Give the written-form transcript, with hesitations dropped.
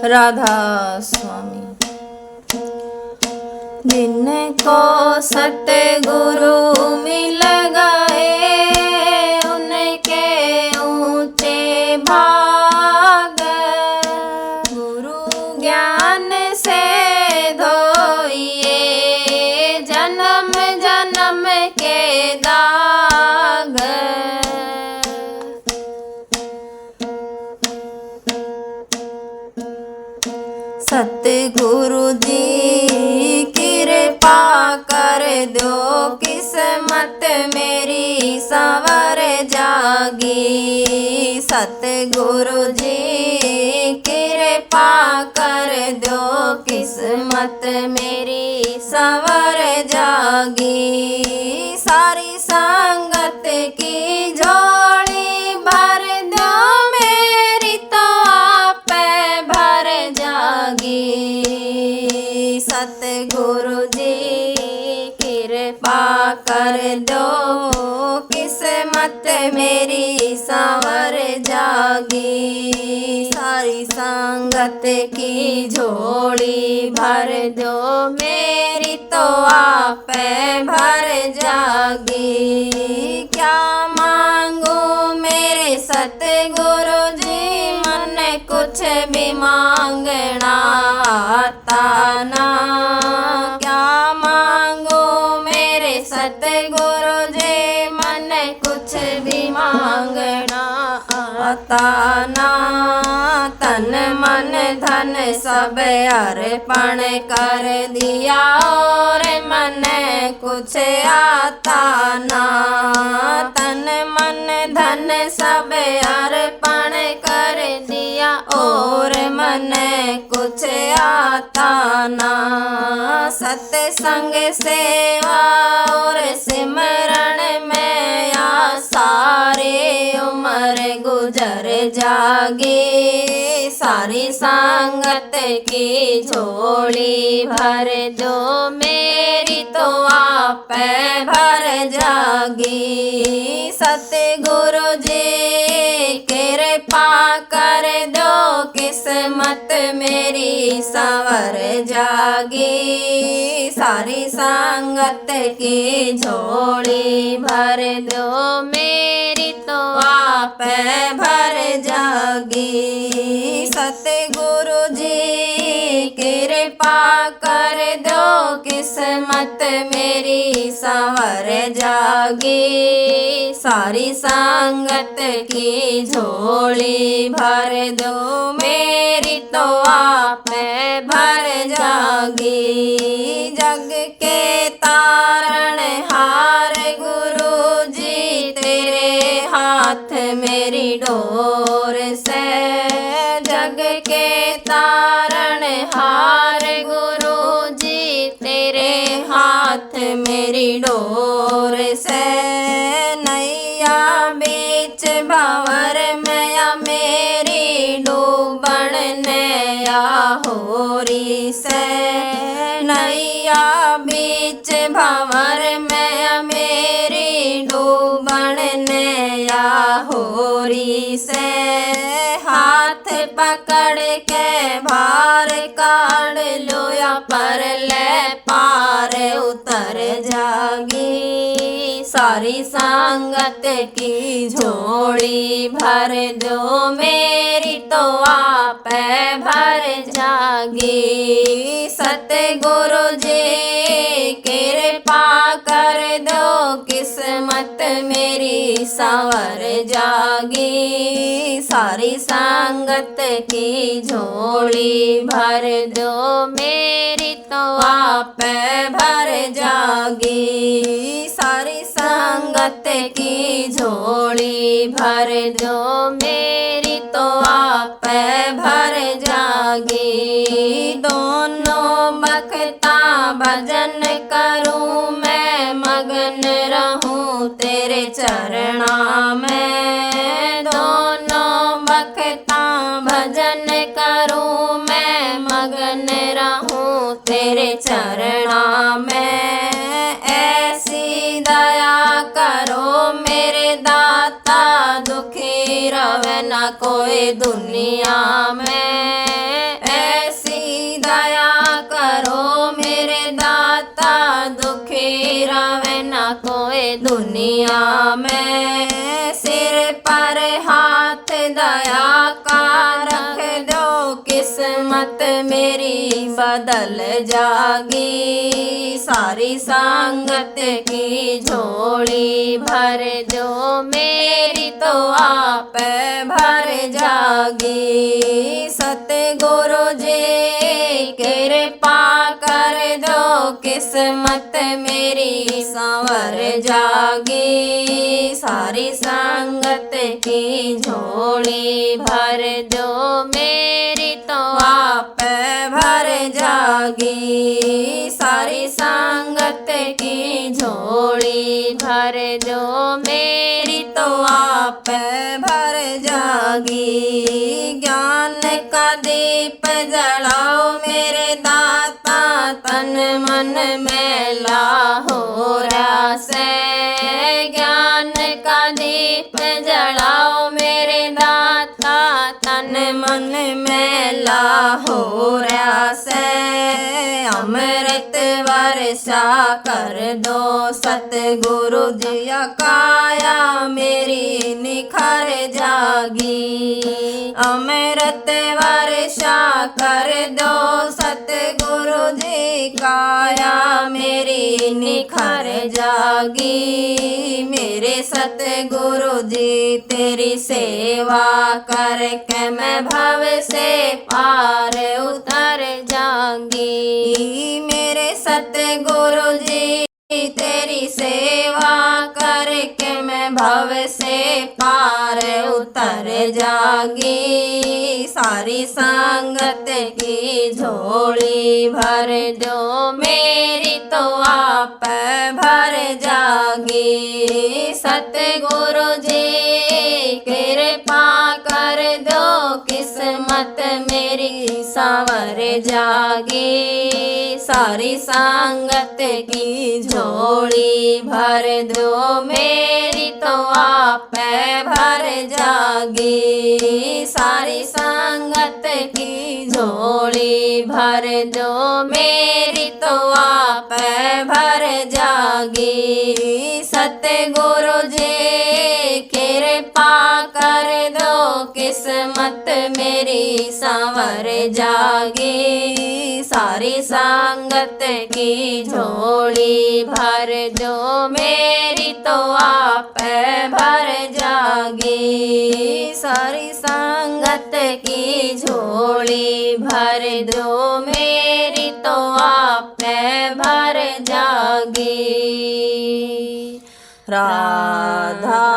राधा स्वामी। जिनको सतगुरु मिल गए उनके ऊंचे भाग। गुरु ज्ञान से धोइए जन्म जन्म के दाग। सतगुरु जी कृपा कर दो किस्मत मेरी संवर जागी। सतगुरु जी कृपा कर दो किस्मत मेरी संवर जागी। सारी संगत की झोली भर दो मेरी तो आप भर जागी। सतगुरु जी कृपा कर दो किस्मत मेरी संवर जागी। सारी संगत की झोली भर दो मेरी तो आप भर जागी। क्या मांगू मेरे सतगुरु जी मन कुछ भी मांगना आता ना। क्या मांगू मेरे सतगुरु जी मन कुछ भी मांगना आता ना। तन मन धन सब अर्पण कर दिया और मन कुछ आता ना। तन मन धन सब अर्पण कर दिया और मन कुछ आता ना। सत्संग सेवा और सिमरन में या सारे उम्र गुजर जागी। सारी संगत की झोली भर दो मेरी तो आप भर जागी। सतगुरु जी कृपा कर दो किस्मत मेरी संवर जागी। सारी संगत की झोली भर दो मेरी तो आप भर जागी। सतगुरु जी कृपा कर दो किस्मत मेरी संवर जागी। सारी संगत की झोली भर दो मेरी तो आप भर जागी। जग के तारण हार गुरु जी तेरे हाथ मेरी डोर से। जग के तारण हार गुरु जी तेरे हाथ मेरी डोर से। नैया बीच भंवर मैया मेरी डूबन नैया होरी से। नैया बीच भंवर मैया मेरी डूबन नैया होरी से। हाथ पकड़ के भार काढ़ लो या पर ले पार उतर जागी। सारी संगत की झोली भर दो मेरी तो आप भर जागी। सतगुरु जी कृपा कर दो किस्मत मेरी संवर जागी। सारी संगत की झोली भर दो मेरी तो आप भर जागी। सारी संगत की झोली भर दो मेरी तो आप भर जागी। दोनों बखता भजन करूं मैं मगन रहूं तेरे चरणा में। दोनों बखता भजन करूं मैं मगन रहूं तेरे चरणा में। ऐसी दया करो मेरे दाता दुखी रवे न कोई दुनिया में। दुनिया में सिर पर हाथ दया का रख दो, किस्मत मेरी बदल जागी। सारी संगत की झोली भर दो, मेरी तो आप भर जागी। सतगुरु जी कृपा कर दो, किस्मत मेरी संवर जागी। सारी संगत की झोली भर दो, मेरी तो आप भर जागी। सारी संगत की झोली भर दो, मेरी तो आप भर जागी। ज्ञान का दीप जलाओ मेरे दाता, तन मन मैला हो रहा से। ज्ञान का दीप जलाओ मेरे दाता, तन मन मैला हो रहा से। अमृत वर्षा कर दो सतगुरु जी, काया मेरी निखर जागी। अमृत वर्षा कर दो सतगुरु जी, काया मेरी निखर जागी। मेरे सतगुरु जी तेरी सेवा करके मैं भव से पार उतर जाऊंगी। मेरे सतगुरु जी तेरी सेवा करके मैं भव से पार उतर जाऊंगी। सारी संगत की झोली भर दो, मेरी तो आप भर जागी। सतगुरु जी कृपा कर दो, किस्मत मेरी संवर जागी। सारी संगत की झोली भर दो, मेरी तो आप भर जागी। सारी संगत की झोली भर दो, मेरी तो आप भर जागी। सतगुरु जी कृपा कर दो, किस्मत मेरी संवर जागी। सारी संगत की झोली भर दो, मेरी तो आप भर जागी। सारी संगत की झोली भर दो, मेरी तो आप भर जागी। राधा